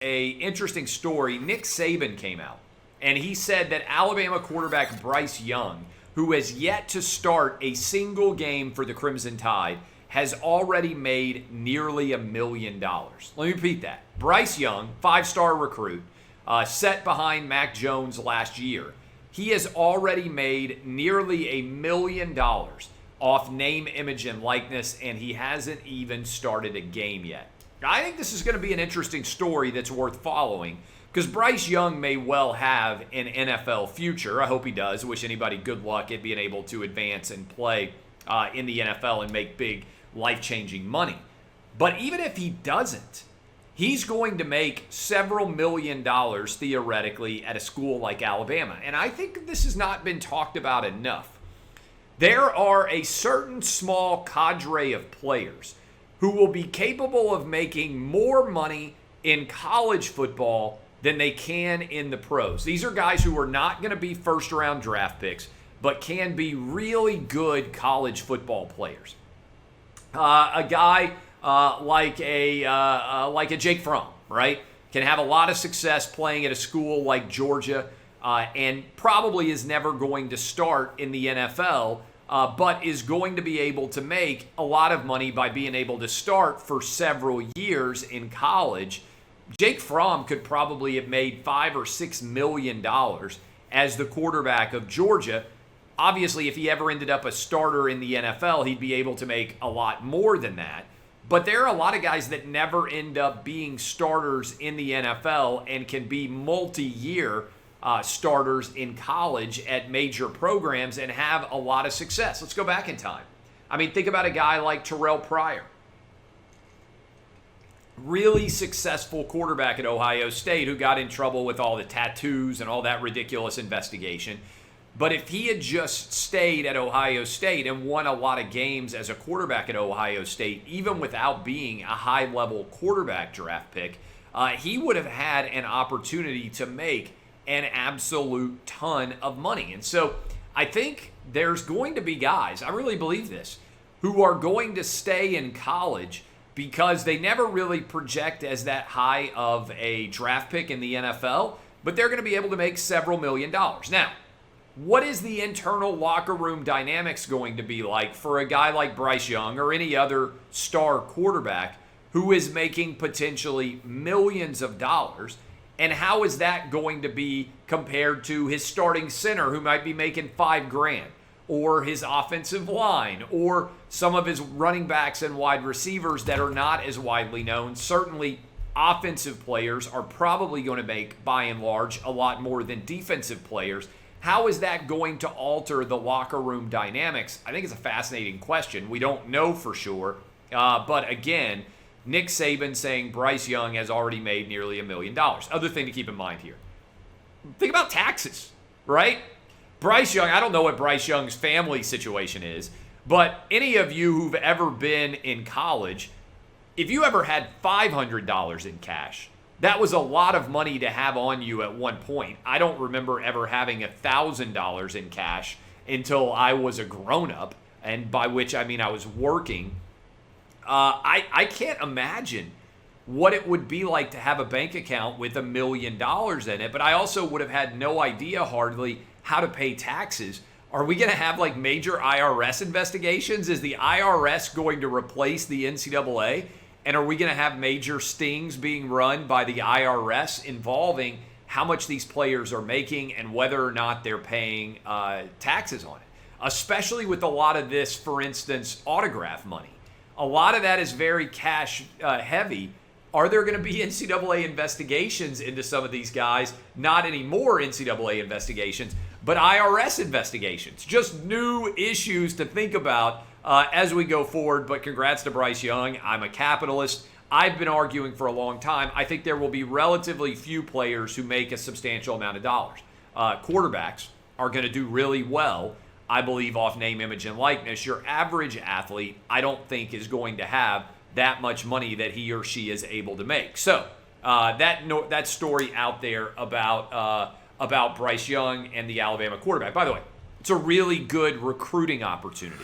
a interesting story. Nick Saban came out, and he said that Alabama quarterback Bryce Young, who has yet to start a single game for the Crimson Tide, has already made nearly $1 million. Let me repeat that. Bryce Young, 5-star recruit, set behind Mac Jones last year. He has already made nearly $1 million off name, image, and likeness, and he hasn't even started a game yet. I think this is going to be an interesting story that's worth following because Bryce Young may well have an NFL future. I hope he does. I wish anybody good luck at being able to advance and play in the NFL and make big, life-changing money. But even if he doesn't, he's going to make several $1 million theoretically at a school like Alabama. And I think this has not been talked about enough. There are a certain small cadre of players who will be capable of making more money in college football than they can in the pros. These are guys who are not going to be first-round draft picks, but can be really good college football players. A guy like a Jake Fromm, right, can have a lot of success playing at a school like Georgia, and probably is never going to start in the NFL. But is going to be able to make a lot of money by being able to start for several years in college. Jake Fromm could probably have made $5 or $6 million as the quarterback of Georgia. Obviously, if he ever ended up a starter in the NFL, he'd be able to make a lot more than that. But there are a lot of guys that never end up being starters in the NFL and can be multi-year starters in college at major programs and have a lot of success. Let's go back in time. I mean, think about a guy like Terrell Pryor. Really successful quarterback at Ohio State who got in trouble with all the tattoos and all that ridiculous investigation. But if he had just stayed at Ohio State and won a lot of games as a quarterback at Ohio State, even without being a high-level quarterback draft pick, he would have had an opportunity to make an absolute ton of money. And so I think there's going to be guys, I really believe this, who are going to stay in college because they never really project as that high of a draft pick in the NFL, but they're going to be able to make several $1 million. Now, what is the internal locker room dynamics going to be like for a guy like Bryce Young or any other star quarterback who is making potentially millions of dollars? And how is that going to be compared to his starting center who might be making $5,000, or his offensive line, or some of his running backs and wide receivers that are not as widely known? Certainly, offensive players are probably going to make, by and large, a lot more than defensive players. How is that going to alter the locker room dynamics? I think it's a fascinating question. We don't know for sure. But again, Nick Saban saying Bryce Young has already made nearly $1 million. Other thing to keep in mind here. Think about taxes, right? Bryce Young, I don't know what Bryce Young's family situation is, but any of you who've ever been in college, if you ever had $500 in cash, that was a lot of money to have on you at one point. I don't remember ever having $1,000 in cash until I was a grown-up, and by which I mean I was working. I can't imagine what it would be like to have a bank account with $1 million in it, but I also would have had no idea hardly how to pay taxes. Are we going to have like major IRS investigations? Is the IRS going to replace the NCAA? And are we going to have major stings being run by the IRS involving how much these players are making and whether or not they're paying taxes on it? Especially with a lot of this, for instance, autograph money. A lot of that is very cash heavy. Are there going to be NCAA investigations into some of these guys? Not anymore NCAA investigations, but IRS investigations. Just new issues to think about as we go forward. But congrats to Bryce Young. I'm a capitalist. I've been arguing for a long time. I think there will be relatively few players who make a substantial amount of dollars. Quarterbacks are going to do really well, I believe, off name, image, and likeness. Your average athlete, I don't think, is going to have that much money that he or she is able to make. So that story out there about Bryce Young and the Alabama quarterback. By the way, it's a really good recruiting opportunity.